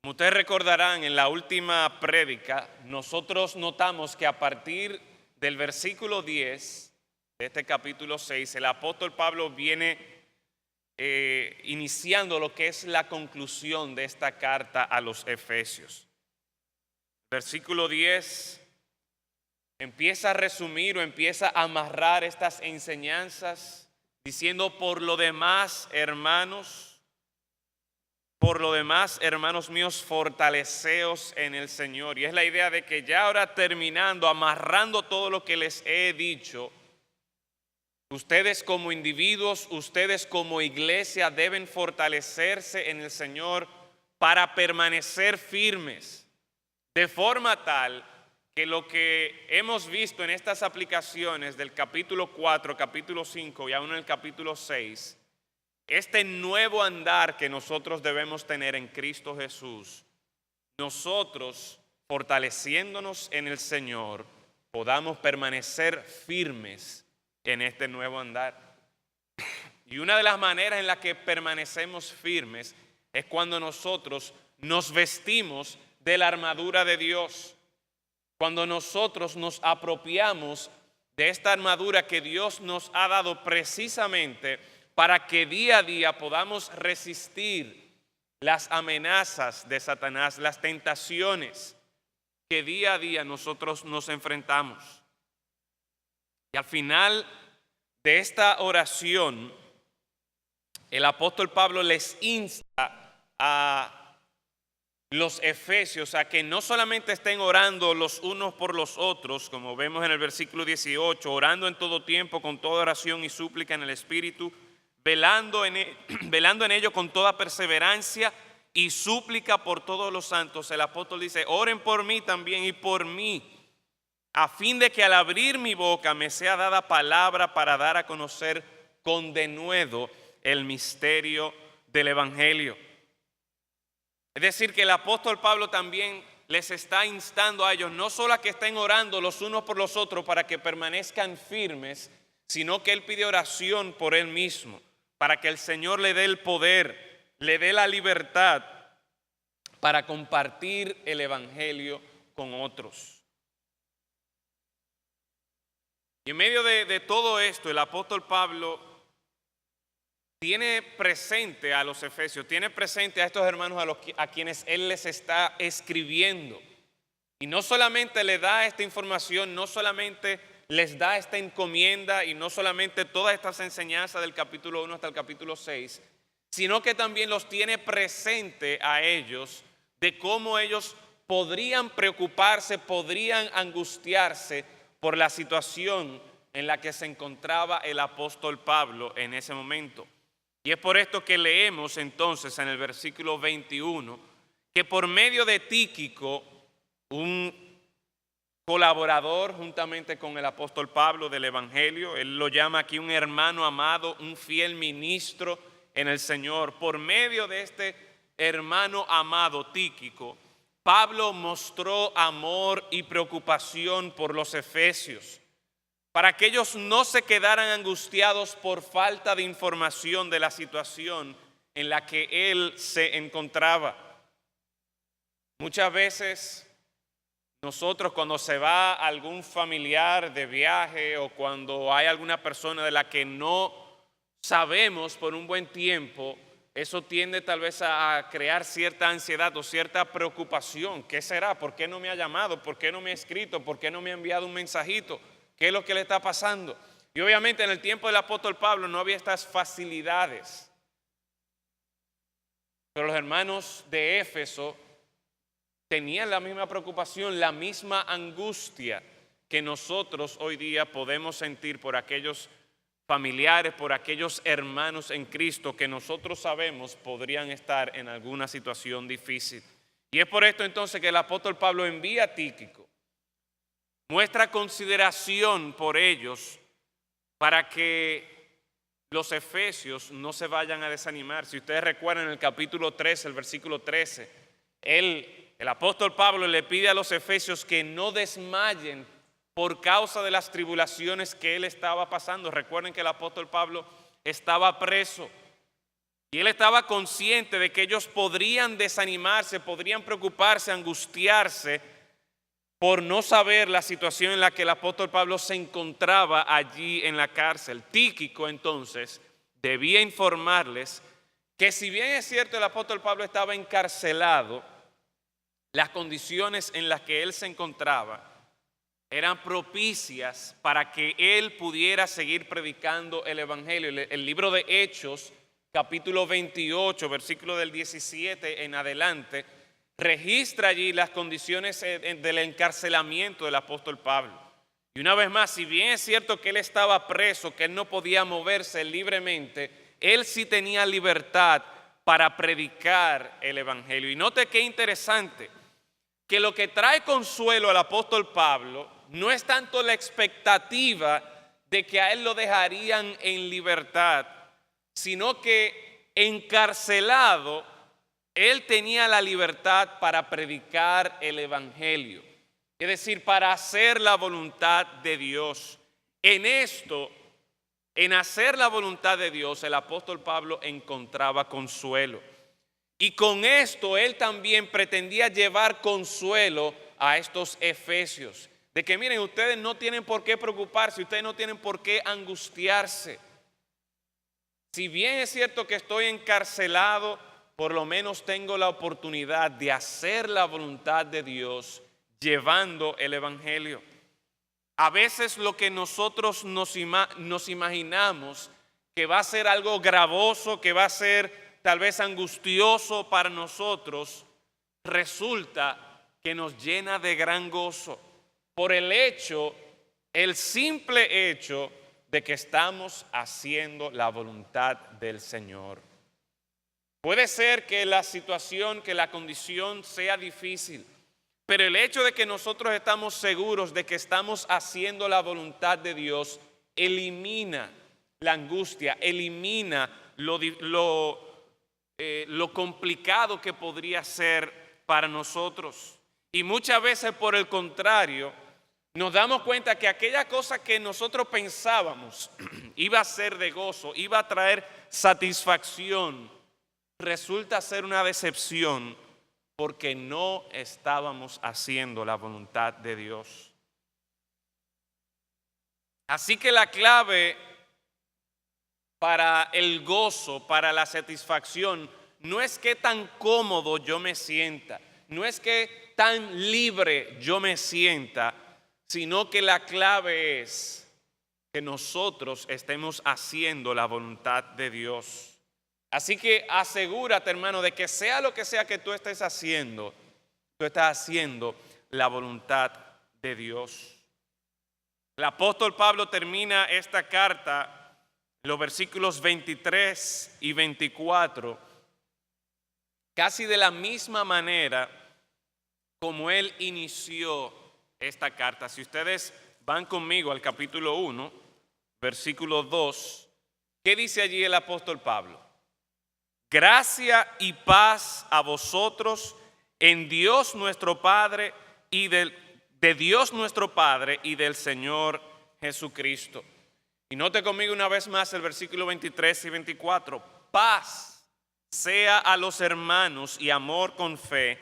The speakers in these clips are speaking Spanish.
Como ustedes recordarán, en la última prédica, nosotros notamos que a partir del versículo 10 de este capítulo 6, el apóstol Pablo viene iniciando lo que es la conclusión de esta carta a los Efesios. Versículo 10 empieza a resumir o empieza a amarrar estas enseñanzas diciendo: por lo demás, hermanos míos, fortaleceos en el Señor. Y es la idea de que ya ahora terminando, amarrando todo lo que les he dicho, ustedes como individuos, ustedes como iglesia deben fortalecerse en el Señor para permanecer firmes, de forma tal que lo que hemos visto en estas aplicaciones del capítulo 4, capítulo 5 y aún en el capítulo 6, este nuevo andar que nosotros debemos tener en Cristo Jesús, nosotros fortaleciéndonos en el Señor, podamos permanecer firmes en este nuevo andar. Y una de las maneras en la que permanecemos firmes es cuando nosotros nos vestimos de la armadura de Dios, cuando nosotros nos apropiamos de esta armadura que Dios nos ha dado precisamente para que día a día podamos resistir las amenazas de Satanás, las tentaciones que día a día nosotros nos enfrentamos. Y al final de esta oración, el apóstol Pablo les insta a los efesios a que no solamente estén orando los unos por los otros, como vemos en el versículo 18, orando en todo tiempo con toda oración y súplica en el Espíritu, velando en ello con toda perseverancia y súplica por todos los santos. El apóstol dice: oren por mí también y por mí, a fin de que al abrir mi boca me sea dada palabra para dar a conocer con denuedo el misterio del Evangelio. Es decir, que el apóstol Pablo también les está instando a ellos no solo a que estén orando los unos por los otros para que permanezcan firmes, sino que él pide oración por él mismo, para que el Señor le dé el poder, le dé la libertad para compartir el Evangelio con otros. Y en medio de todo esto, el apóstol Pablo tiene presente a los efesios, tiene presente a estos hermanos a quienes él les está escribiendo. Y no solamente le da esta información, no solamente les da esta encomienda y no solamente todas estas enseñanzas del capítulo 1 hasta el capítulo 6, sino que también los tiene presente a ellos de cómo ellos podrían preocuparse, podrían angustiarse por la situación en la que se encontraba el apóstol Pablo en ese momento. Y es por esto que leemos entonces en el versículo 21 que por medio de Tíquico, un colaborador juntamente con el apóstol Pablo del Evangelio, él lo llama aquí un hermano amado, un fiel ministro en el Señor. Por medio de este hermano amado Tíquico, Pablo mostró amor y preocupación por los efesios, para que ellos no se quedaran angustiados por falta de información de la situación en la que él se encontraba. Muchas veces nosotros, cuando se va algún familiar de viaje o cuando hay alguna persona de la que no sabemos por un buen tiempo, eso tiende tal vez a crear cierta ansiedad o cierta preocupación. ¿Qué será? ¿Por qué no me ha llamado? ¿Por qué no me ha escrito? ¿Por qué no me ha enviado un mensajito? ¿Qué es lo que le está pasando? Y obviamente en el tiempo del apóstol Pablo no había estas facilidades. Pero los hermanos de Éfeso tenían la misma preocupación, la misma angustia que nosotros hoy día podemos sentir por aquellos familiares, por aquellos hermanos en Cristo que nosotros sabemos podrían estar en alguna situación difícil. Y es por esto entonces que el apóstol Pablo envía a Tíquico, muestra consideración por ellos para que los efesios no se vayan a desanimar. Si ustedes recuerdan en el capítulo 13, el versículo 13, el apóstol Pablo le pide a los efesios que no desmayen por causa de las tribulaciones que él estaba pasando. Recuerden que el apóstol Pablo estaba preso Y él estaba consciente de que ellos podrían desanimarse, podrían preocuparse, angustiarse por no saber la situación en la que el apóstol Pablo se encontraba allí en la cárcel. Tíquico entonces debía informarles que si bien es cierto el apóstol Pablo estaba encarcelado, las condiciones en las que él se encontraba eran propicias para que él pudiera seguir predicando el evangelio. El libro de Hechos, capítulo 28, versículo del 17 en adelante, registra allí las condiciones del encarcelamiento del apóstol Pablo. Y una vez más, si bien es cierto que él estaba preso, que él no podía moverse libremente, él sí tenía libertad para predicar el evangelio. Y note qué interesante, que lo que trae consuelo al apóstol Pablo no es tanto la expectativa de que a él lo dejarían en libertad, sino que encarcelado, él tenía la libertad para predicar el evangelio, es decir, para hacer la voluntad de Dios. En esto, en hacer la voluntad de Dios, el apóstol Pablo encontraba consuelo. Y con esto él también pretendía llevar consuelo a estos efesios, de que miren, ustedes no tienen por qué preocuparse, ustedes no tienen por qué angustiarse. Si bien es cierto que estoy encarcelado, por lo menos tengo la oportunidad de hacer la voluntad de Dios llevando el evangelio. A veces lo que nosotros nos imaginamos que va a ser algo gravoso, que va a ser tal vez angustioso para nosotros, resulta que nos llena de gran gozo por el simple hecho de que estamos haciendo la voluntad del Señor. Puede ser que la situación, que la condición sea difícil, pero el hecho de que nosotros estamos seguros de que estamos haciendo la voluntad de Dios elimina la angustia, elimina lo complicado que podría ser para nosotros. Y muchas veces, por el contrario, nos damos cuenta que aquella cosa que nosotros pensábamos iba a ser de gozo, iba a traer satisfacción, resulta ser una decepción porque no estábamos haciendo la voluntad de Dios. Así que la clave para el gozo, para la satisfacción, no es que tan cómodo yo me sienta, no es que tan libre yo me sienta, sino que la clave es que nosotros estemos haciendo la voluntad de Dios. Así que asegúrate, hermano, de que sea lo que sea que tú estés haciendo, tú estás haciendo la voluntad de Dios. El apóstol Pablo termina esta carta, los versículos 23 y 24, casi de la misma manera como él inició esta carta. Si ustedes van conmigo al capítulo 1, versículo 2, ¿qué dice allí el apóstol Pablo? Gracia y paz a vosotros en Dios nuestro Padre y de Dios nuestro Padre y del Señor Jesucristo. Y note conmigo una vez más el versículo 23 y 24. Paz sea a los hermanos y amor con fe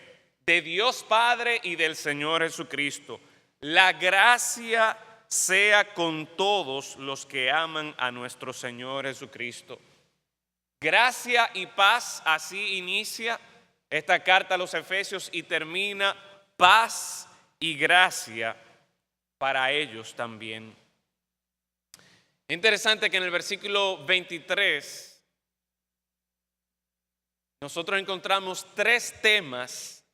de Dios Padre y del Señor Jesucristo. La gracia sea con todos los que aman a nuestro Señor Jesucristo. Gracia y paz, así inicia esta carta a los Efesios y termina paz y gracia para ellos también. Interesante que en el versículo 23 nosotros encontramos tres temas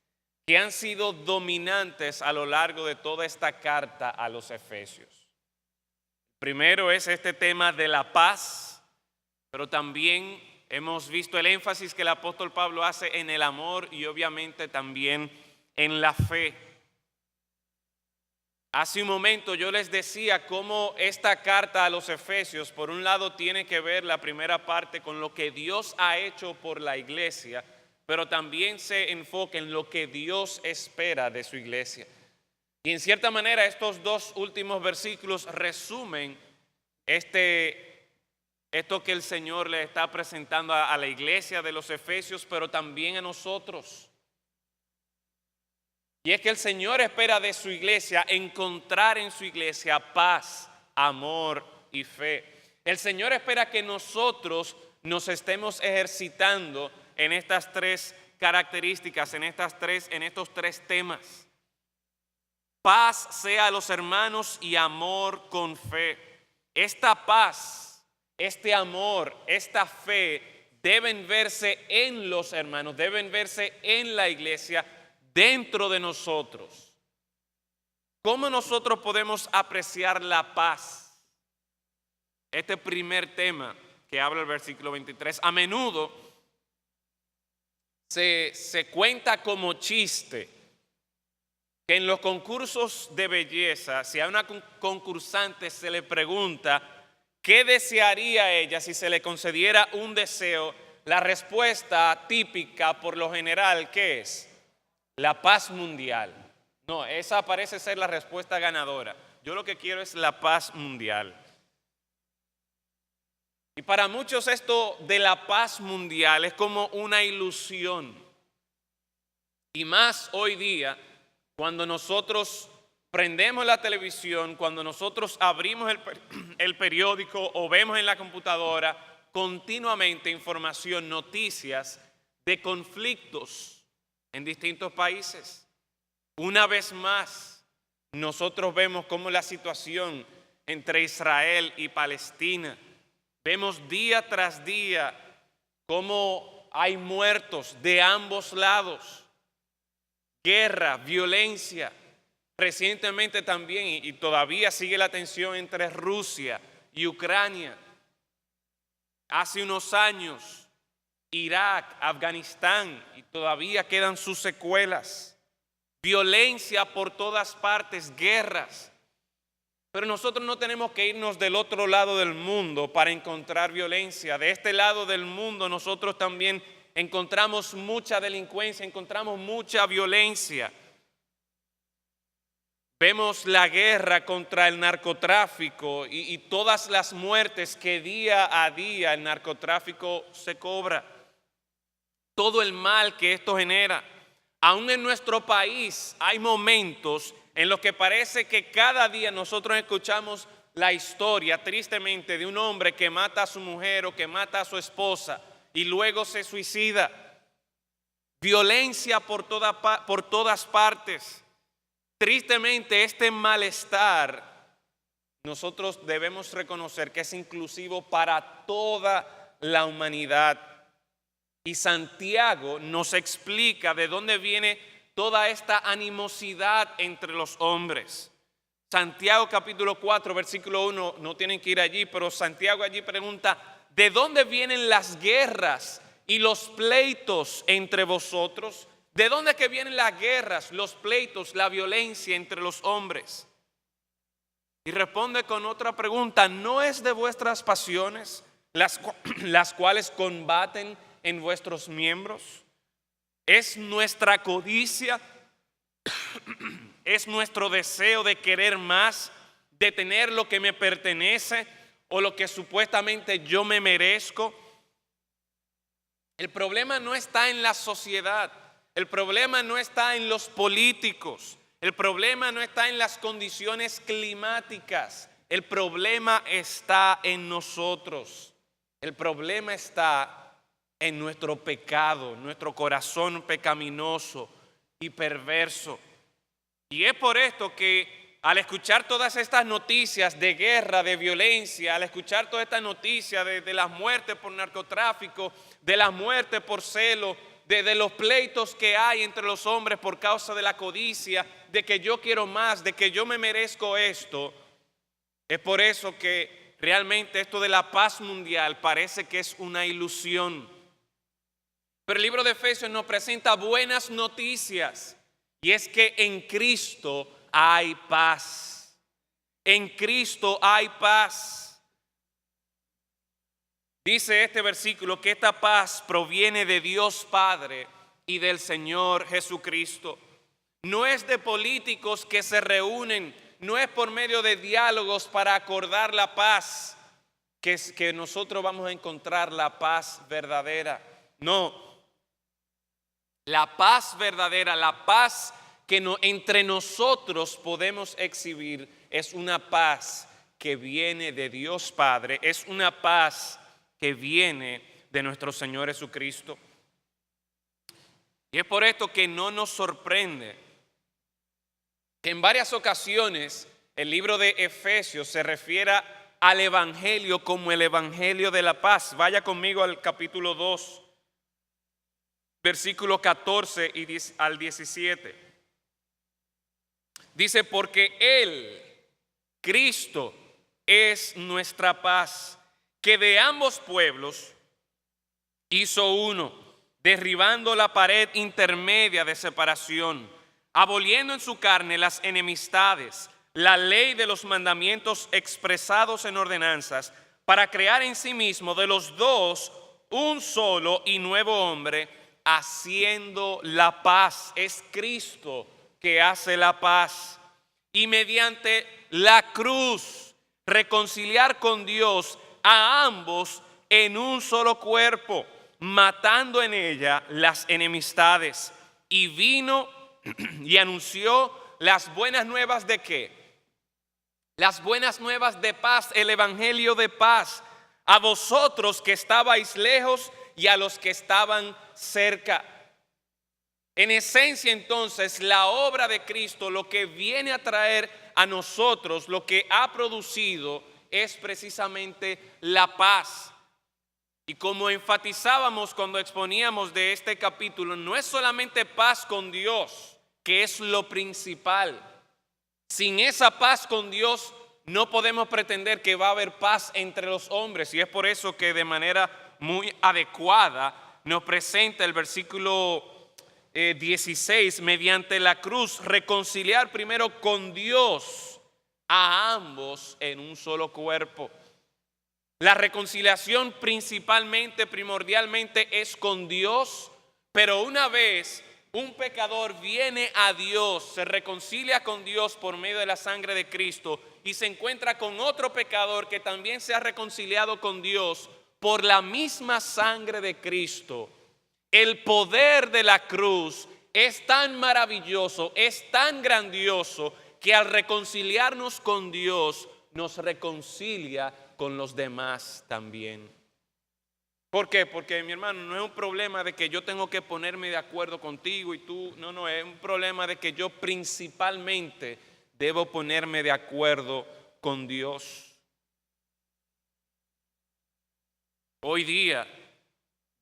que han sido dominantes a lo largo de toda esta carta a los Efesios. Primero es este tema de la paz, pero también hemos visto el énfasis que el apóstol Pablo hace en el amor y obviamente también en la fe. Hace un momento yo les decía cómo esta carta a los Efesios, por un lado, tiene que ver la primera parte con lo que Dios ha hecho por la iglesia, pero también se enfoca en lo que Dios espera de su iglesia. Y en cierta manera estos dos últimos versículos resumen este Esto que el Señor le está presentando a la iglesia de los Efesios, pero también a nosotros. Y es que el Señor espera de su iglesia encontrar en su iglesia paz, amor y fe. El Señor espera que nosotros nos estemos ejercitando en estas tres características, en estos tres temas. Paz sea a los hermanos y amor con fe. Esta paz, este amor, esta fe deben verse en los hermanos, deben verse en la iglesia, dentro de nosotros. ¿Cómo nosotros podemos apreciar la paz? Este primer tema que habla el versículo 23, a menudo se cuenta como chiste que en los concursos de belleza, si a una concursante se le pregunta qué desearía ella si se le concediera un deseo, la respuesta típica por lo general, ¿qué es? La paz mundial. No, esa parece ser la respuesta ganadora. Yo lo que quiero es la paz mundial. Y para muchos esto de la paz mundial es como una ilusión. Y más hoy día, cuando nosotros prendemos la televisión, cuando nosotros abrimos el periódico o vemos en la computadora continuamente información, noticias de conflictos en distintos países. Una vez más, nosotros vemos cómo la situación entre Israel y Palestina, vemos día tras día cómo hay muertos de ambos lados, guerra, violencia. Recientemente también, y todavía sigue la tensión entre Rusia y Ucrania. Hace unos años, Irak, Afganistán, y todavía quedan sus secuelas. Violencia por todas partes, guerras. Pero nosotros no tenemos que irnos del otro lado del mundo para encontrar violencia. De este lado del mundo nosotros también encontramos mucha delincuencia, encontramos mucha violencia. Vemos la guerra contra el narcotráfico y todas las muertes que día a día el narcotráfico se cobra. Todo el mal que esto genera. Aún en nuestro país hay momentos en los que parece que cada día nosotros escuchamos la historia, tristemente, de un hombre que mata a su mujer o que mata a su esposa y luego se suicida. Violencia por todas partes. Tristemente, este malestar nosotros debemos reconocer que es inclusivo para toda la humanidad. Y Santiago nos explica de dónde viene toda esta animosidad entre los hombres. Santiago capítulo 4, versículo 1, no tienen que ir allí, pero Santiago allí pregunta, ¿de dónde vienen las guerras y los pleitos entre vosotros? ¿De dónde que vienen las guerras, los pleitos, la violencia entre los hombres? Y responde con otra pregunta, ¿no es de vuestras pasiones las cuales combaten en vuestros miembros? ¿Es nuestra codicia? ¿Es nuestro deseo de querer más, de tener lo que me pertenece o lo que supuestamente yo me merezco? El problema no está en la sociedad, el problema no está en los políticos, el problema no está en las condiciones climáticas, el problema está en nosotros, el problema está en nuestro pecado, nuestro corazón pecaminoso y perverso. Y es por esto que al escuchar todas estas noticias de guerra, de violencia, al escuchar todas estas noticias de las muertes por narcotráfico, de las muertes por celo, de los pleitos que hay entre los hombres por causa de la codicia, de que yo quiero más, de que yo me merezco esto, es por eso que realmente esto de la paz mundial parece que es una ilusión. Pero el libro de Efesios nos presenta buenas noticias y es que en Cristo hay paz. En Cristo hay paz. Dice este versículo que esta paz proviene de Dios Padre y del Señor Jesucristo. No es de políticos que se reúnen, no es por medio de diálogos para acordar la paz. que nosotros vamos a encontrar la paz verdadera. No, la paz verdadera, la paz que entre nosotros podemos exhibir es una paz que viene de Dios Padre, es una paz que viene de nuestro Señor Jesucristo. Y es por esto que no nos sorprende que en varias ocasiones el libro de Efesios se refiera al Evangelio como el Evangelio de la paz. Vaya conmigo al capítulo 2, versículo 14 al 17. Dice, porque Él, Cristo, es nuestra paz, que de ambos pueblos hizo uno, derribando la pared intermedia de separación, aboliendo en su carne las enemistades, la ley de los mandamientos expresados en ordenanzas, para crear en sí mismo de los dos un solo y nuevo hombre, haciendo la paz. Es Cristo que hace la paz. Y mediante la cruz, reconciliar con Dios a ambos en un solo cuerpo, matando en ella las enemistades. Y vino y anunció las buenas nuevas de ¿qué? Las buenas nuevas de paz, el evangelio de paz, a vosotros que estabais lejos y a los que estaban cerca. En esencia, entonces, la obra de Cristo, lo que viene a traer a nosotros, lo que ha producido, es precisamente la paz. Y como enfatizábamos cuando exponíamos de este capítulo, no es solamente paz con Dios, que es lo principal. Sin esa paz con Dios no podemos pretender que va a haber paz entre los hombres. Y es por eso que de manera muy adecuada nos presenta el versículo 16, mediante la cruz, reconciliar primero con Dios a ambos en un solo cuerpo. La reconciliación primordialmente es con Dios, pero una vez un pecador viene a Dios, se reconcilia con Dios por medio de la sangre de Cristo y se encuentra con otro pecador que también se ha reconciliado con Dios por la misma sangre de Cristo. El poder de la cruz es tan maravilloso, es tan grandioso, que al reconciliarnos con Dios nos reconcilia con los demás también. ¿Por qué? Porque, mi hermano, no es un problema de que yo tengo que ponerme de acuerdo contigo y tú, no, es un problema de que yo principalmente debo ponerme de acuerdo con Dios. Hoy día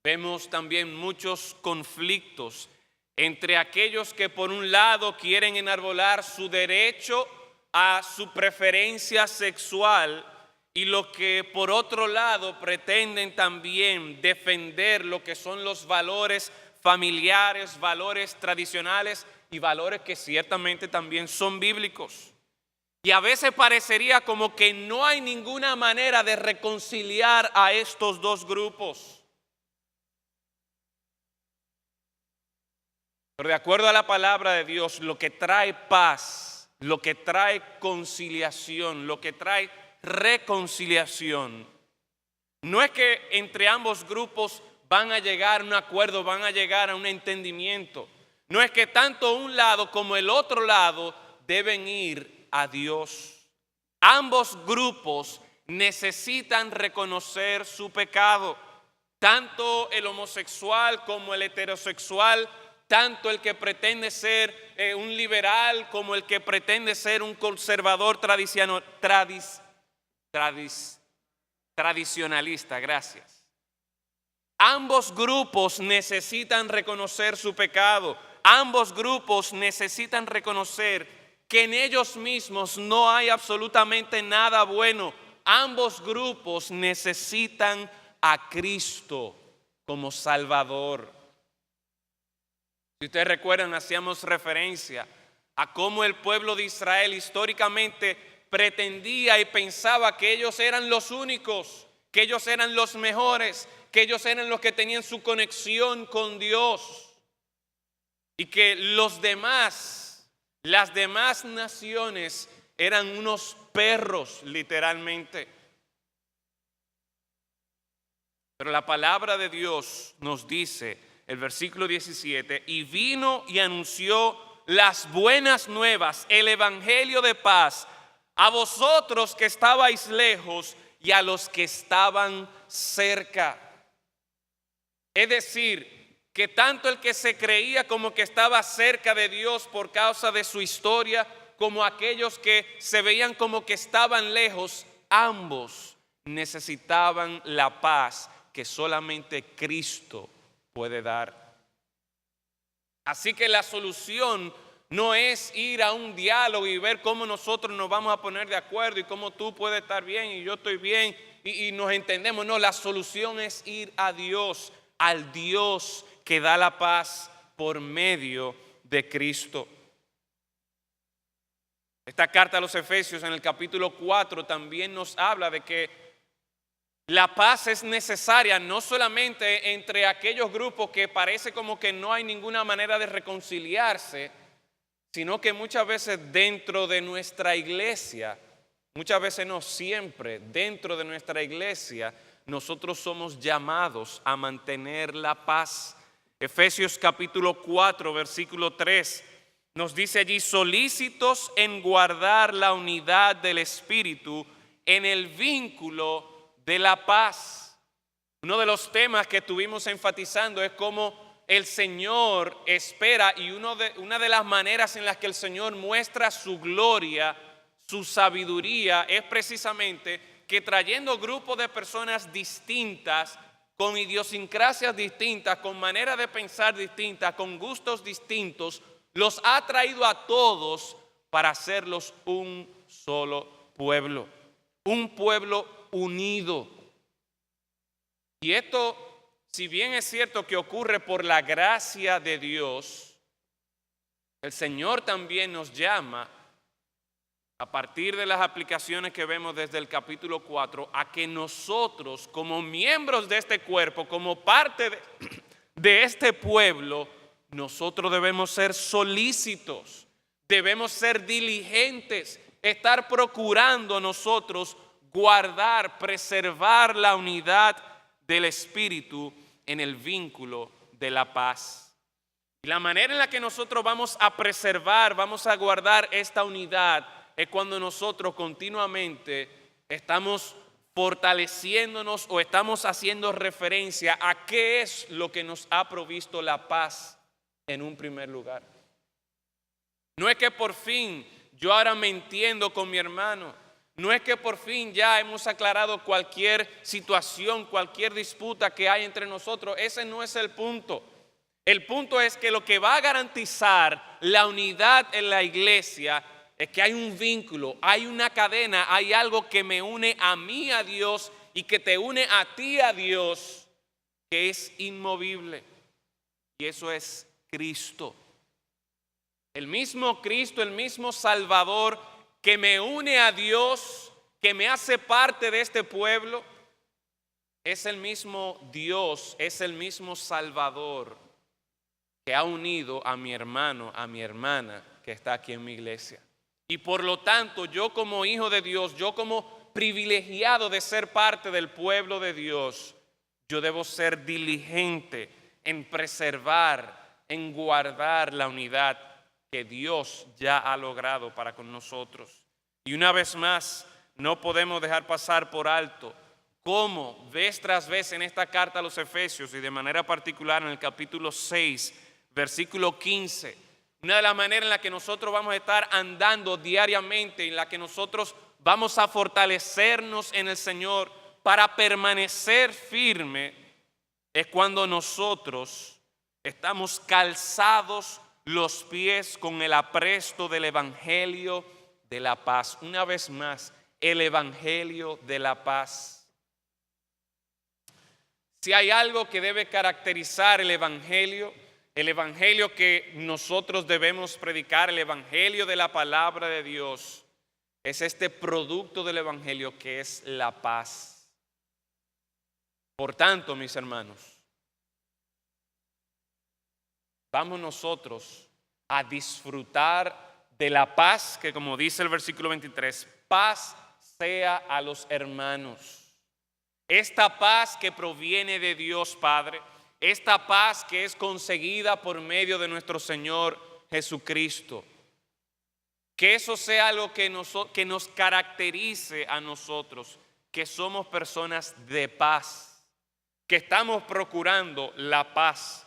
vemos también muchos conflictos entre aquellos que por un lado quieren enarbolar su derecho a su preferencia sexual y los que por otro lado pretenden también defender lo que son los valores familiares, valores tradicionales y valores que ciertamente también son bíblicos. Y a veces parecería como que no hay ninguna manera de reconciliar a estos dos grupos. Pero de acuerdo a la palabra de Dios, lo que trae paz, lo que trae conciliación, lo que trae reconciliación, no es que entre ambos grupos van a llegar a un acuerdo, van a llegar a un entendimiento. No es que tanto un lado como el otro lado deben ir a Dios. Ambos grupos necesitan reconocer su pecado. Tanto el homosexual como el heterosexual, tanto el que pretende ser un liberal como el que pretende ser un conservador tradicionalista. Gracias. Ambos grupos necesitan reconocer su pecado. Ambos grupos necesitan reconocer que en ellos mismos no hay absolutamente nada bueno. Ambos grupos necesitan a Cristo como Salvador. Si ustedes recuerdan, hacíamos referencia a cómo el pueblo de Israel históricamente pretendía y pensaba que ellos eran los únicos, que ellos eran los mejores, que ellos eran los que tenían su conexión con Dios y que los demás, las demás naciones eran unos perros literalmente. Pero la palabra de Dios nos dice, el versículo 17, y vino y anunció las buenas nuevas, el evangelio de paz, a vosotros que estabais lejos y a los que estaban cerca. Es decir, que tanto el que se creía como que estaba cerca de Dios por causa de su historia, como aquellos que se veían como que estaban lejos, ambos necesitaban la paz que solamente Cristo puede dar. Así que la solución no es ir a un diálogo y ver cómo nosotros nos vamos a poner de acuerdo y cómo tú puedes estar bien y yo estoy bien y nos entendemos. No, la solución es ir a Dios, al Dios que da la paz por medio de Cristo. Esta carta a los Efesios en el capítulo 4 también nos habla de que la paz es necesaria no solamente entre aquellos grupos que parece como que no hay ninguna manera de reconciliarse, sino que muchas veces dentro de nuestra iglesia, muchas veces no siempre, dentro de nuestra iglesia, nosotros somos llamados a mantener la paz. Efesios capítulo 4, versículo 3, nos dice allí, solícitos en guardar la unidad del Espíritu en el vínculo de la paz. Uno de los temas que estuvimos enfatizando es cómo el Señor espera y una de las maneras en las que el Señor muestra su gloria, su sabiduría, es precisamente que trayendo grupos de personas distintas, con idiosincrasias distintas, con maneras de pensar distintas, con gustos distintos, los ha traído a todos para hacerlos un solo pueblo, un pueblo unido. Y esto, si bien es cierto que ocurre por la gracia de Dios, el Señor también nos llama, a partir de las aplicaciones que vemos desde el capítulo 4, a que nosotros, como miembros de este cuerpo, como parte de este pueblo, nosotros debemos ser solícitos, debemos ser diligentes, estar procurando nosotros guardar, preservar la unidad del Espíritu en el vínculo de la paz. Y la manera en la que nosotros vamos a preservar, vamos a guardar esta unidad es cuando nosotros continuamente estamos fortaleciéndonos o estamos haciendo referencia a qué es lo que nos ha provisto la paz en un primer lugar. No es que por fin yo ahora me entiendo con mi hermano. No es que por fin ya hemos aclarado cualquier situación, cualquier disputa que hay entre nosotros. Ese no es el punto. El punto es que lo que va a garantizar la unidad en la iglesia es que hay un vínculo, hay una cadena, hay algo que me une a mí a Dios y que te une a ti a Dios, que es inmovible. Y eso es Cristo. El mismo Cristo, el mismo Salvador que me une a Dios, que me hace parte de este pueblo, es el mismo Dios, es el mismo Salvador que ha unido a mi hermano, a mi hermana que está aquí en mi iglesia. Y por lo tanto, yo como hijo de Dios, yo como privilegiado de ser parte del pueblo de Dios, yo debo ser diligente en preservar, en guardar la unidad que Dios ya ha logrado para con nosotros. Y una vez más, no podemos dejar pasar por alto cómo vez tras vez en esta carta a los Efesios y de manera particular en el capítulo 6, versículo 15, una de las maneras en la que nosotros vamos a estar andando diariamente, en la que nosotros vamos a fortalecernos en el Señor para permanecer firme, es cuando nosotros estamos calzados los pies con el apresto del Evangelio de la paz. Una vez más, el Evangelio de la paz. Si hay algo que debe caracterizar el Evangelio que nosotros debemos predicar, el Evangelio de la palabra de Dios, es este producto del Evangelio que es la paz. Por tanto, mis hermanos, vamos nosotros a disfrutar de la paz que, como dice el versículo 23, paz sea a los hermanos. esta paz que proviene de Dios Padre, esta paz que es conseguida por medio de nuestro Señor Jesucristo. Que eso sea algo que nos caracterice a nosotros, que somos personas de paz, que estamos procurando la paz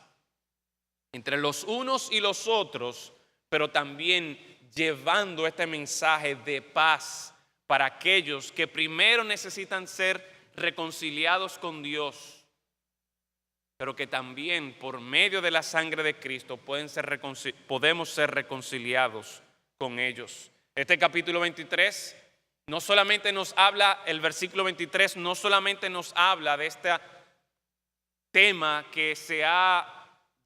entre los unos y los otros, pero también llevando este mensaje de paz para aquellos que primero necesitan ser reconciliados con Dios, pero que también por medio de la sangre de Cristo podemos ser reconciliados con ellos. Este capítulo 23 no solamente nos habla, el versículo 23 no solamente nos habla de este tema que se ha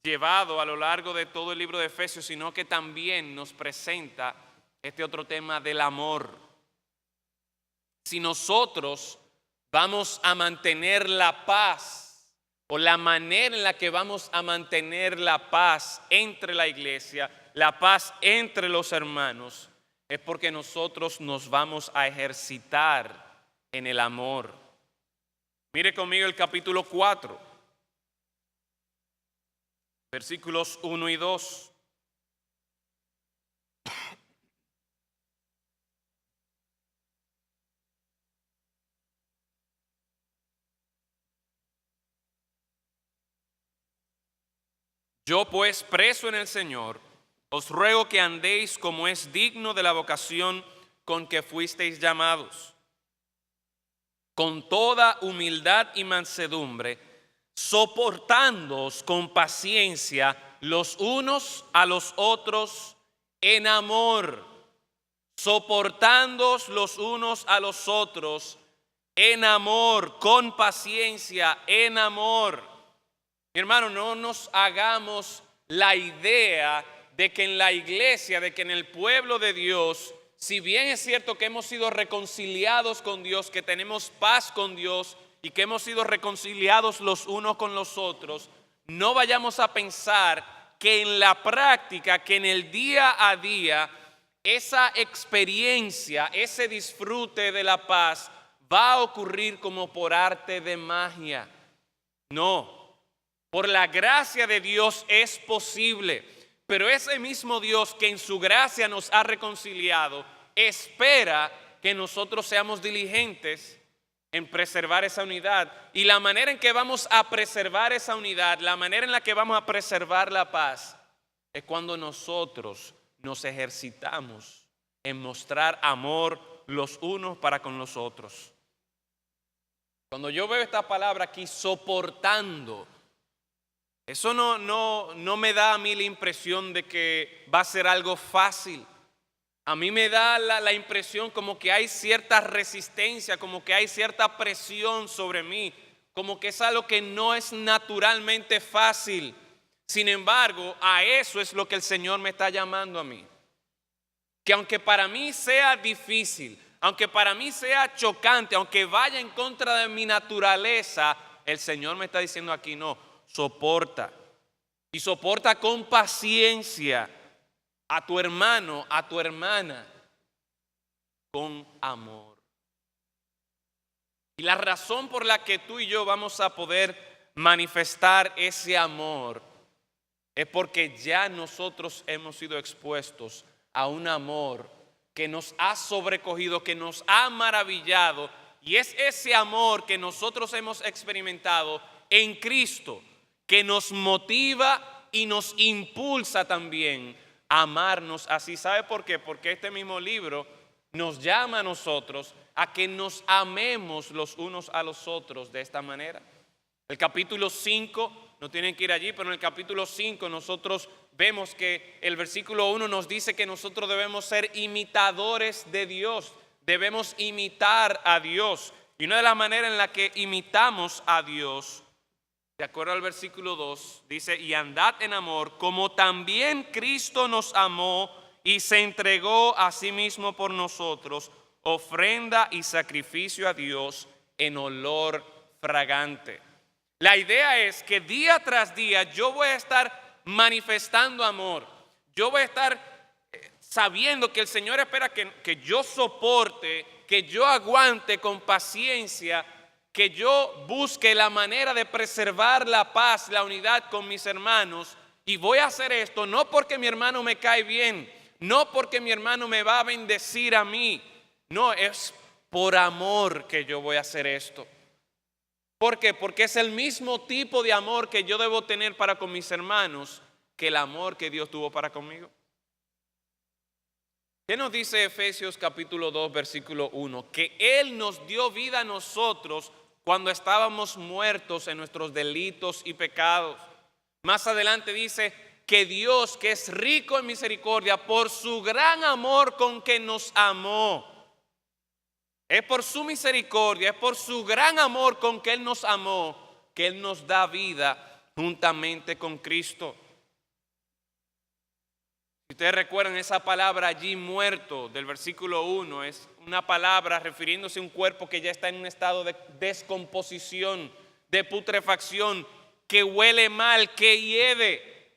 llevado a lo largo de todo el libro de Efesios, sino que también nos presenta este otro tema del amor. Si nosotros vamos a mantener la paz, o la manera en la que vamos a mantener la paz entre la iglesia, la paz entre los hermanos, es porque nosotros nos vamos a ejercitar en el amor. Mire conmigo el capítulo 4, versículos 1 y 2. Yo pues, preso en el Señor, os ruego que andéis como es digno de la vocación con que fuisteis llamados, con toda humildad y mansedumbre, soportándoos con paciencia los unos a los otros en amor, soportándoos los unos a los otros en amor, con paciencia, en amor. Mi hermano, no nos hagamos la idea de que en la iglesia, de que en el pueblo de Dios, si bien es cierto que hemos sido reconciliados con Dios, que tenemos paz con Dios y que hemos sido reconciliados los unos con los otros, no vayamos a pensar que en la práctica, que en el día a día, esa experiencia, ese disfrute de la paz va a ocurrir como por arte de magia. No. Por la gracia de Dios es posible, pero ese mismo Dios que en su gracia nos ha reconciliado, espera que nosotros seamos diligentes en preservar esa unidad. Y la manera en que vamos a preservar esa unidad, la manera en la que vamos a preservar la paz, es cuando nosotros nos ejercitamos en mostrar amor los unos para con los otros. Cuando yo veo esta palabra aquí, soportando, eso no me da a mí la impresión de que va a ser algo fácil. A mí me da la impresión como que hay cierta resistencia, como que hay cierta presión sobre mí, como que es algo que no es naturalmente fácil. Sin embargo, a eso es lo que el Señor me está llamando a mí. Que aunque para mí sea difícil, aunque para mí sea chocante, aunque vaya en contra de mi naturaleza, el Señor me está diciendo aquí no. Soporta y soporta con paciencia a tu hermano, a tu hermana, con amor. Y la razón por la que tú y yo vamos a poder manifestar ese amor es porque ya nosotros hemos sido expuestos a un amor que nos ha sobrecogido, que nos ha maravillado, y es ese amor que nosotros hemos experimentado en Cristo que nos motiva y nos impulsa también a amarnos así. ¿Sabe por qué? Porque este mismo libro nos llama a nosotros a que nos amemos los unos a los otros de esta manera. El capítulo 5, no tienen que ir allí, pero en el capítulo 5 nosotros vemos que el versículo 1 nos dice que nosotros debemos ser imitadores de Dios, debemos imitar a Dios. Y una de las maneras en la que imitamos a Dios, de acuerdo al versículo 2, dice, y andad en amor, como también Cristo nos amó y se entregó a sí mismo por nosotros, ofrenda y sacrificio a Dios en olor fragante. La idea es que día tras día yo voy a estar manifestando amor. Yo voy a estar sabiendo que el Señor espera que yo soporte, que yo aguante con paciencia que yo busque la manera de preservar la paz, la unidad con mis hermanos. Y voy a hacer esto no porque mi hermano me cae bien, no porque mi hermano me va a bendecir a mí. No, es por amor que yo voy a hacer esto. ¿Por qué? Porque es el mismo tipo de amor que yo debo tener para con mis hermanos que el amor que Dios tuvo para conmigo. ¿Qué nos dice Efesios capítulo 2, versículo 1? Que Él nos dio vida a nosotros cuando estábamos muertos en nuestros delitos y pecados. Más adelante dice que Dios, que es rico en misericordia, por su gran amor con que nos amó. Es por su misericordia, es por su gran amor con que Él nos amó, que Él nos da vida juntamente con Cristo. Si ustedes recuerdan esa palabra allí, muerto, del versículo 1, es una palabra refiriéndose a un cuerpo que ya está en un estado de descomposición, de putrefacción, que huele mal, que hiede.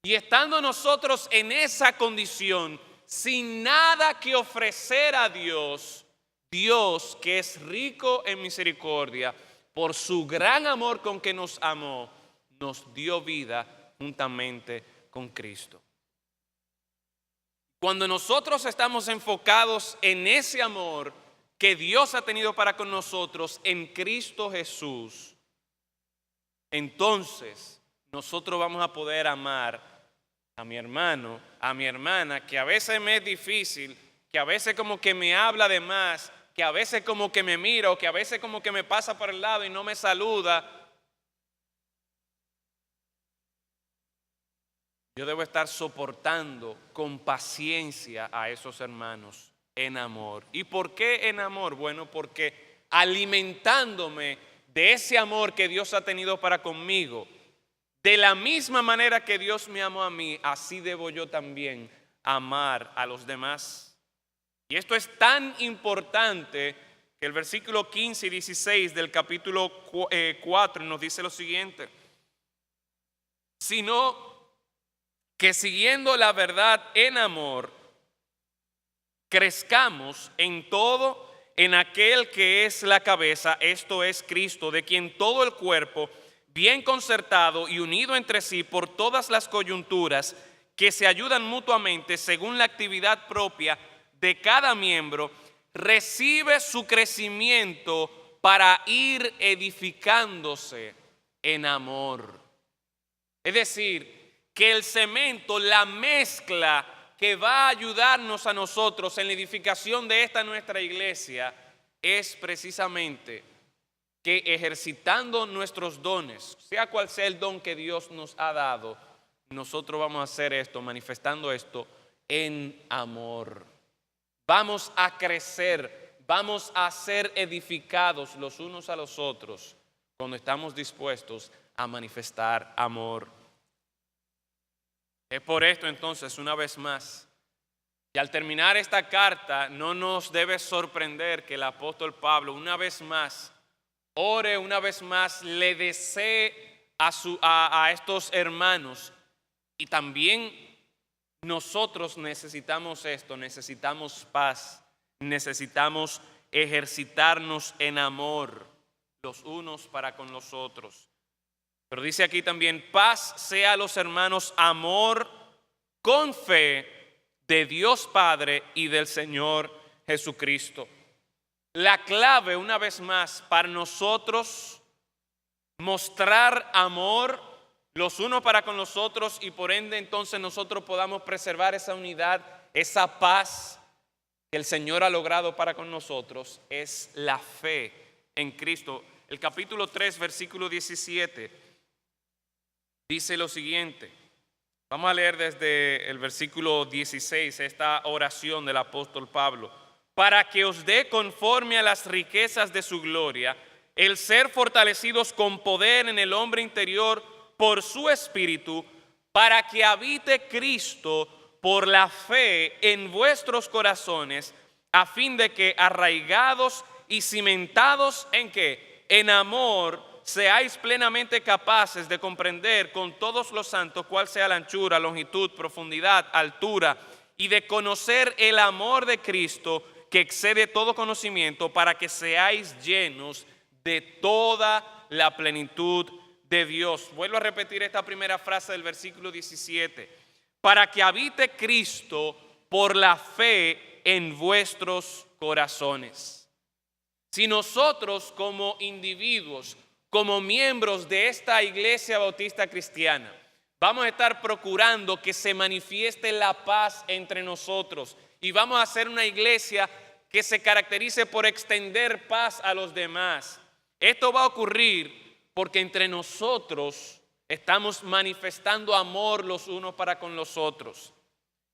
Y estando nosotros en esa condición, sin nada que ofrecer a Dios, Dios, que es rico en misericordia, por su gran amor con que nos amó, nos dio vida juntamente con Cristo. Cuando nosotros estamos enfocados en ese amor que Dios ha tenido para con nosotros en Cristo Jesús, entonces nosotros vamos a poder amar a mi hermano, a mi hermana, que a veces me es difícil, que a veces como que me habla de más, que a veces como que me mira o que a veces como que me pasa por el lado y no me saluda. Yo debo estar soportando con paciencia a esos hermanos en amor. ¿Y por qué en amor? Bueno, porque alimentándome de ese amor que Dios ha tenido para conmigo, de la misma manera que Dios me amó a mí, así debo yo también amar a los demás. Y esto es tan importante que el versículo 15 y 16 del capítulo 4 nos dice lo siguiente: sino que siguiendo la verdad en amor, crezcamos en todo en aquel que es la cabeza, esto es Cristo, de quien todo el cuerpo, bien concertado y unido entre sí por todas las coyunturas, que se ayudan mutuamente según la actividad propia de cada miembro, recibe su crecimiento para ir edificándose en amor. Es decir, que el cemento, la mezcla que va a ayudarnos a nosotros en la edificación de esta nuestra iglesia, es precisamente que ejercitando nuestros dones, sea cual sea el don que Dios nos ha dado, nosotros vamos a hacer esto, manifestando esto en amor. Vamos a crecer, vamos a ser edificados los unos a los otros cuando estamos dispuestos a manifestar amor. Es por esto entonces, una vez más, y al terminar esta carta no nos debe sorprender que el apóstol Pablo una vez más ore, una vez más le desee a estos hermanos. Y también nosotros necesitamos esto, necesitamos paz, necesitamos ejercitarnos en amor los unos para con los otros. Pero dice aquí también: paz sea a los hermanos, amor con fe de Dios Padre y del Señor Jesucristo. La clave, una vez más, para nosotros mostrar amor los unos para con los otros y por ende entonces nosotros podamos preservar esa unidad, esa paz que el Señor ha logrado para con nosotros, es la fe en Cristo. El capítulo 3, versículo 17. Dice lo siguiente, vamos a leer desde el versículo 16 esta oración del apóstol Pablo: para que os dé conforme a las riquezas de su gloria, el ser fortalecidos con poder en el hombre interior por su espíritu, para que habite Cristo por la fe en vuestros corazones, a fin de que arraigados y cimentados en ¿qué? En amor, seáis plenamente capaces de comprender con todos los santos cuál sea la anchura, longitud, profundidad, altura, y de conocer el amor de Cristo que excede todo conocimiento, para que seáis llenos de toda la plenitud de Dios. Vuelvo a repetir esta primera frase del versículo 17. Para que habite Cristo por la fe en vuestros corazones. Si nosotros como individuos, como miembros de esta iglesia bautista cristiana, vamos a estar procurando que se manifieste la paz entre nosotros y vamos a hacer una iglesia que se caracterice por extender paz a los demás. Esto va a ocurrir porque entre nosotros estamos manifestando amor los unos para con los otros.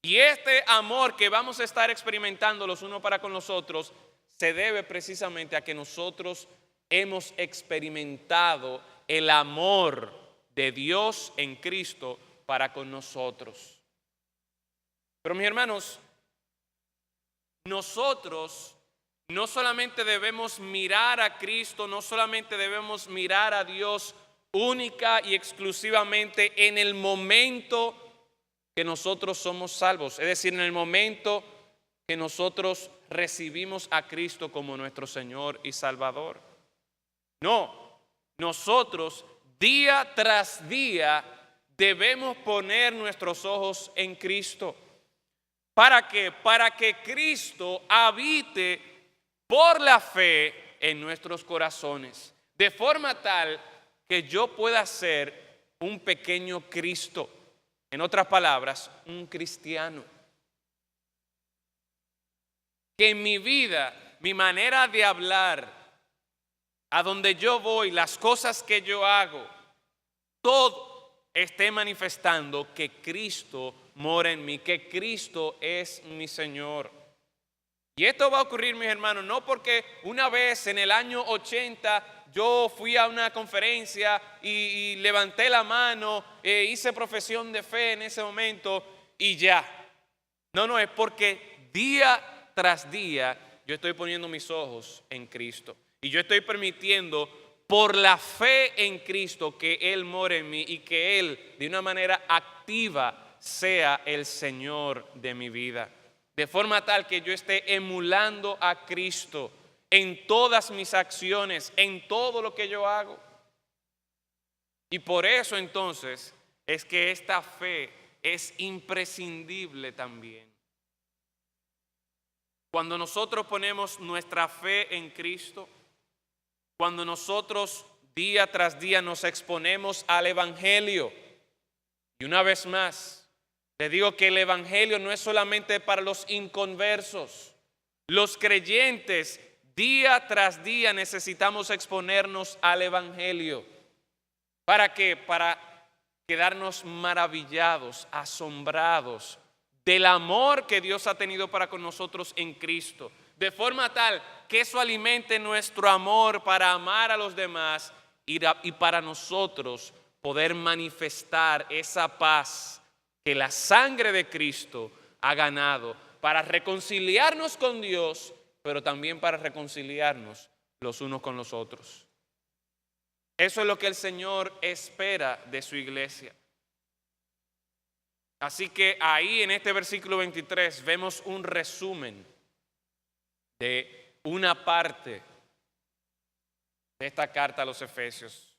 Y este amor que vamos a estar experimentando los unos para con los otros se debe precisamente a que nosotros hemos experimentado el amor de Dios en Cristo para con nosotros. Pero mis hermanos, nosotros no solamente debemos mirar a Cristo, no solamente debemos mirar a Dios única y exclusivamente en el momento que nosotros somos salvos, es decir, en el momento que nosotros recibimos a Cristo como nuestro Señor y Salvador. No, nosotros día tras día debemos poner nuestros ojos en Cristo. ¿Para qué? Para que Cristo habite por la fe en nuestros corazones, de forma tal que yo pueda ser un pequeño Cristo. En otras palabras, un cristiano. Que en mi vida, mi manera de hablar, a donde yo voy, las cosas que yo hago, todo esté manifestando que Cristo mora en mí, que Cristo es mi Señor. Y esto va a ocurrir, mis hermanos, no porque una vez en el año 80 yo fui a una conferencia y levanté la mano, hice profesión de fe en ese momento y ya. No, es porque día tras día yo estoy poniendo mis ojos en Cristo. Y yo estoy permitiendo por la fe en Cristo que Él more en mí y que Él de una manera activa sea el Señor de mi vida. De forma tal que yo esté emulando a Cristo en todas mis acciones, en todo lo que yo hago. Y por eso entonces es que esta fe es imprescindible también. Cuando nosotros ponemos nuestra fe en Cristo, cuando nosotros día tras día nos exponemos al Evangelio, y una vez más, te digo que el Evangelio no es solamente para los inconversos. Los creyentes día tras día necesitamos exponernos al Evangelio. ¿Para qué? Para quedarnos maravillados, asombrados del amor que Dios ha tenido para con nosotros en Cristo. De forma tal que eso alimente nuestro amor para amar a los demás y para nosotros poder manifestar esa paz que la sangre de Cristo ha ganado para reconciliarnos con Dios, pero también para reconciliarnos los unos con los otros. Eso es lo que el Señor espera de su iglesia. Así que ahí en este versículo 23 vemos un resumen de una parte de esta carta a los Efesios.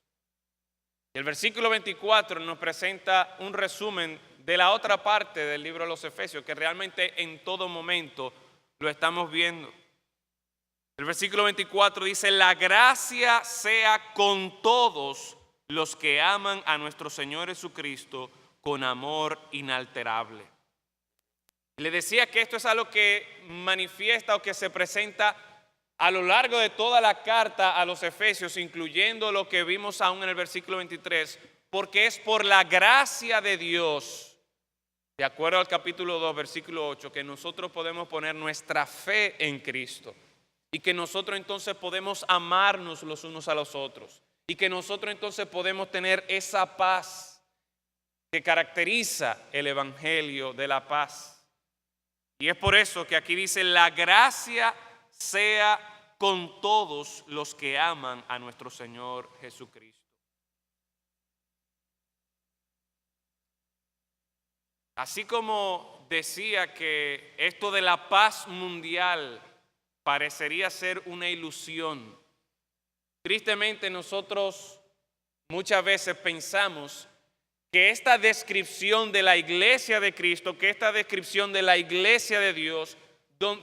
El versículo 24 nos presenta un resumen de la otra parte del libro de los Efesios, que realmente en todo momento lo estamos viendo. El versículo 24 dice: la gracia sea con todos los que aman a nuestro Señor Jesucristo con amor inalterable. Le decía que esto es algo que manifiesta o que se presenta a lo largo de toda la carta a los Efesios, incluyendo lo que vimos aún en el versículo 23, porque es por la gracia de Dios, de acuerdo al capítulo 2, versículo 8, que nosotros podemos poner nuestra fe en Cristo y que nosotros entonces podemos amarnos los unos a los otros y que nosotros entonces podemos tener esa paz que caracteriza el Evangelio de la paz. Y es por eso que aquí dice: la gracia sea con todos los que aman a nuestro Señor Jesucristo. Así como decía que esto de la paz mundial parecería ser una ilusión, Tristemente nosotros muchas veces pensamos que esta descripción de la iglesia de Cristo, que esta descripción de la iglesia de Dios,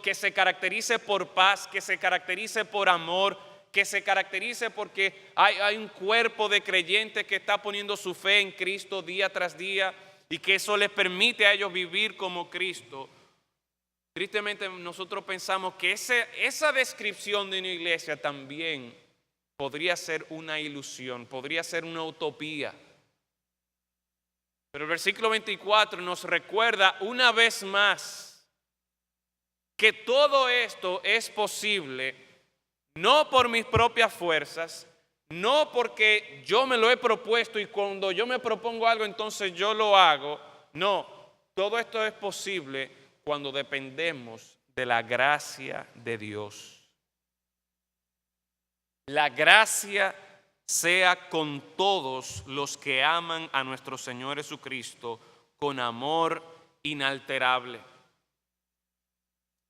que se caracterice por paz, que se caracterice por amor, que se caracterice porque hay un cuerpo de creyentes que está poniendo su fe en Cristo día tras día y que eso les permite a ellos vivir como Cristo. Tristemente nosotros pensamos que esa descripción de una iglesia también podría ser una ilusión, podría ser una utopía. Pero el versículo 24 nos recuerda una vez más que todo esto es posible no por mis propias fuerzas, no porque yo me lo he propuesto y cuando yo me propongo algo entonces yo lo hago. No, todo esto es posible cuando dependemos de la gracia de Dios. La gracia sea con todos los que aman a nuestro Señor Jesucristo con amor inalterable.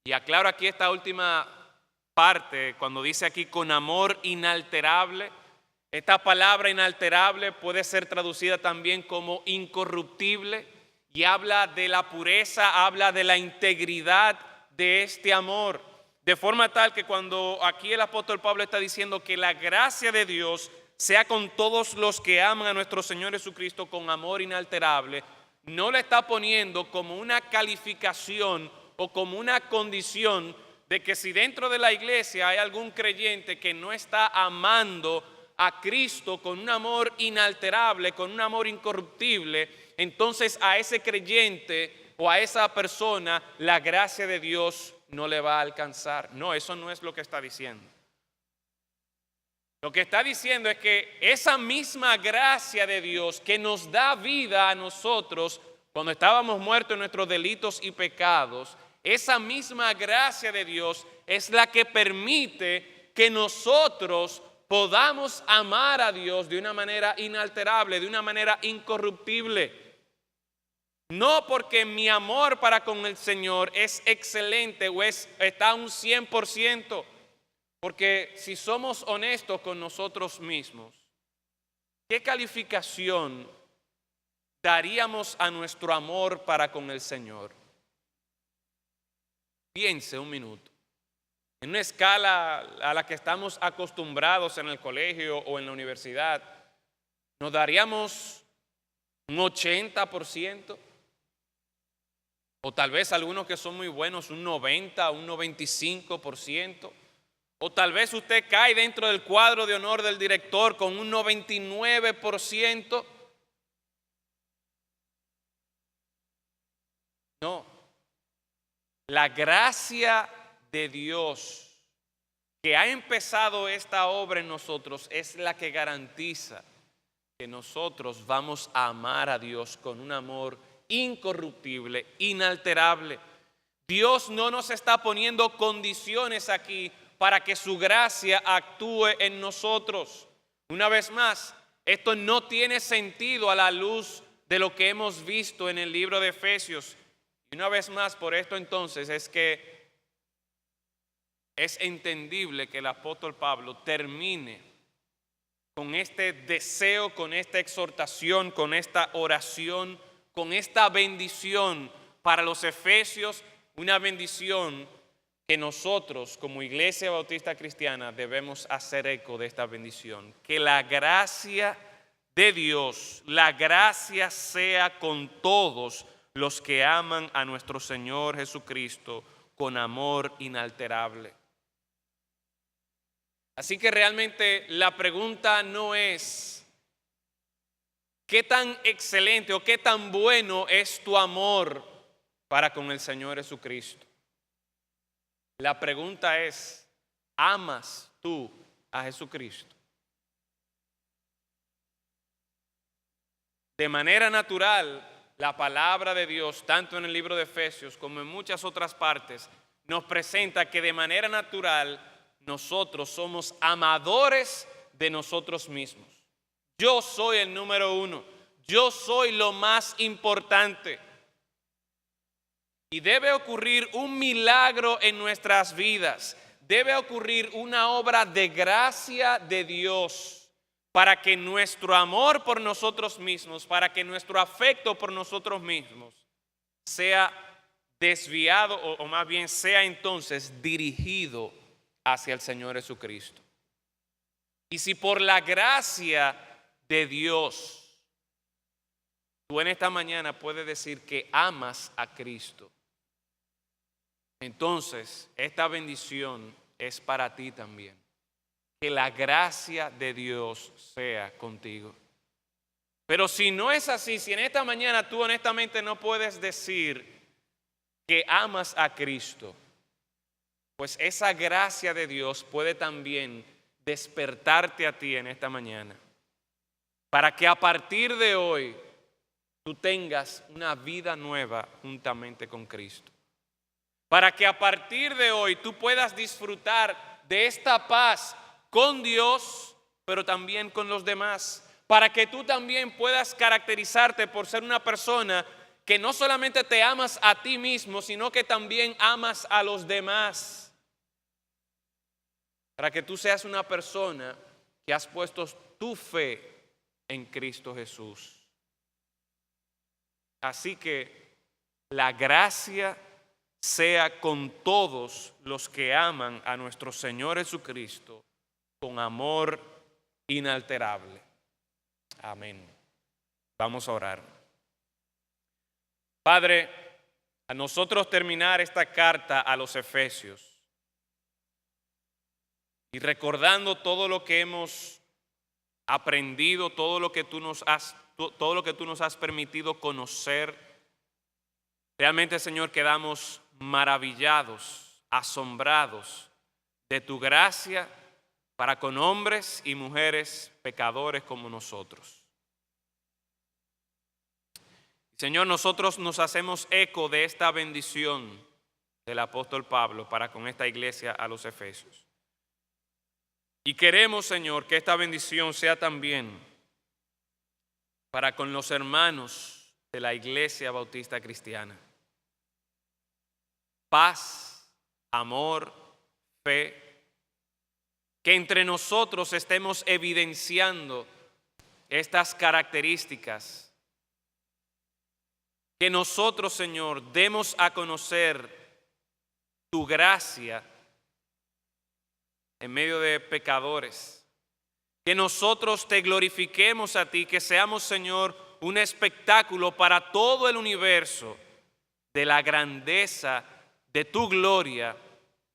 Y aclaro aquí esta última parte, cuando dice aquí con amor inalterable, esta palabra inalterable puede ser traducida también como incorruptible y habla de la pureza, habla de la integridad de este amor. De forma tal que cuando aquí el apóstol Pablo está diciendo que la gracia de Dios sea con todos los que aman a nuestro Señor Jesucristo con amor inalterable, no le está poniendo como una calificación o como una condición de que si dentro de la iglesia hay algún creyente que no está amando a Cristo con un amor inalterable, con un amor incorruptible, entonces a ese creyente o a esa persona la gracia de Dios no le va a alcanzar. No, eso no es lo que está diciendo. Lo que está diciendo es que esa misma gracia de Dios que nos da vida a nosotros cuando estábamos muertos en nuestros delitos y pecados, esa misma gracia de Dios es la que permite que nosotros podamos amar a Dios de una manera inalterable, de una manera incorruptible. No porque mi amor para con el Señor es excelente o está a un 100%, porque si somos honestos con nosotros mismos, ¿qué calificación daríamos a nuestro amor para con el Señor? Piense un minuto. En una escala a la que estamos acostumbrados en el colegio o en la universidad, ¿nos daríamos un 80%? O tal vez algunos que son muy buenos, un 90, un 95%. O tal vez usted cae dentro del cuadro de honor del director con un 99%. No. La gracia de Dios que ha empezado esta obra en nosotros es la que garantiza que nosotros vamos a amar a Dios con un amor incorruptible, inalterable. Dios no nos está poniendo condiciones aquí para que su gracia actúe en nosotros. Una vez más, esto no tiene sentido a la luz de lo que hemos visto en el libro de Efesios. Y una vez más, por esto entonces es que es entendible que el apóstol Pablo termine con este deseo, con esta exhortación, con esta oración, con esta bendición para los efesios, una bendición que nosotros como Iglesia Bautista Cristiana debemos hacer eco de esta bendición. Que la gracia de Dios, la gracia sea con todos los que aman a nuestro Señor Jesucristo con amor inalterable. Así que realmente la pregunta no es qué tan excelente o qué tan bueno es tu amor para con el Señor Jesucristo. La pregunta es, ¿amas tú a Jesucristo? De manera natural, la palabra de Dios, tanto en el libro de Efesios como en muchas otras partes, nos presenta que de manera natural nosotros somos amadores de nosotros mismos. Yo soy el número uno, yo soy lo más importante. Y debe ocurrir un milagro en nuestras vidas. debe ocurrir una obra de gracia de Dios para que nuestro amor por nosotros mismos, para que nuestro afecto por nosotros mismos sea desviado o más bien sea entonces dirigido hacia el Señor Jesucristo. Y si por la gracia de Dios tú en esta mañana puedes decir que amas a Cristo, entonces esta bendición es para ti también. Que la gracia de Dios sea contigo. Pero si no es así, si en esta mañana tú honestamente no puedes decir que amas a Cristo, pues esa gracia de Dios puede también despertarte a ti en esta mañana, para que a partir de hoy tú tengas una vida nueva juntamente con Cristo. Para que a partir de hoy tú puedas disfrutar de esta paz con Dios, pero también con los demás. Para que tú también puedas caracterizarte por ser una persona que no solamente te amas a ti mismo, sino que también amas a los demás. Para que tú seas una persona que has puesto tu fe en Cristo Jesús. Así que la gracia sea con todos los que aman a nuestro Señor Jesucristo con amor inalterable. Amén. Vamos a orar. Padre, a nosotros terminar esta carta a los Efesios y recordando todo lo que hemos aprendido, todo lo que tú nos has permitido conocer, realmente, Señor, quedamos maravillados, asombrados de tu gracia para con hombres y mujeres pecadores como nosotros. Señor, nosotros nos hacemos eco de esta bendición del apóstol Pablo para con esta iglesia a los Efesios. Y queremos, Señor, que esta bendición sea también para con los hermanos de la Iglesia Bautista Cristiana. Paz, amor, fe, que entre nosotros estemos evidenciando estas características. Que nosotros, Señor, demos a conocer tu gracia en medio de pecadores. Que nosotros te glorifiquemos a ti, que seamos, Señor, un espectáculo para todo el universo de la grandeza de tu gloria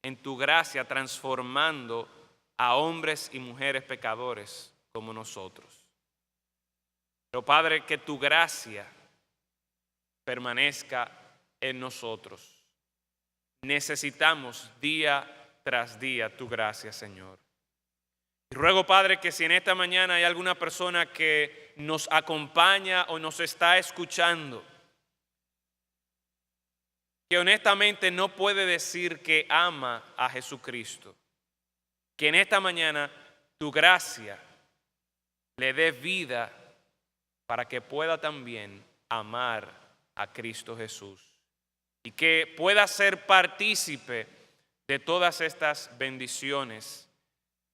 en tu gracia, transformando a hombres y mujeres pecadores como nosotros. Pero Padre, que tu gracia permanezca en nosotros. Necesitamos día tras día tu gracia, Señor. Y ruego, Padre, que si en esta mañana hay alguna persona que nos acompaña o nos está escuchando, que honestamente no puede decir que ama a Jesucristo, que en esta mañana tu gracia le dé vida para que pueda también amar a Cristo Jesús y que pueda ser partícipe de todas estas bendiciones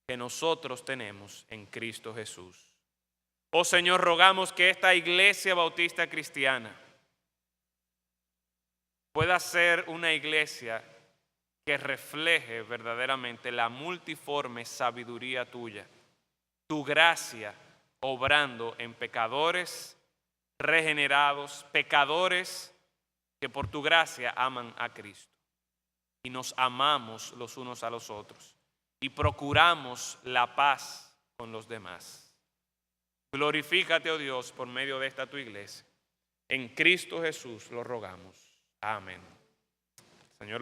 que nosotros tenemos en Cristo Jesús. Oh Señor, rogamos que esta iglesia bautista cristiana pueda ser una iglesia que refleje verdaderamente la multiforme sabiduría tuya, tu gracia obrando en pecadores regenerados, pecadores que por tu gracia aman a Cristo y nos amamos los unos a los otros y procuramos la paz con los demás. Glorifícate, oh Dios, por medio de esta tu iglesia. En Cristo Jesús lo rogamos. Amén. Señor, le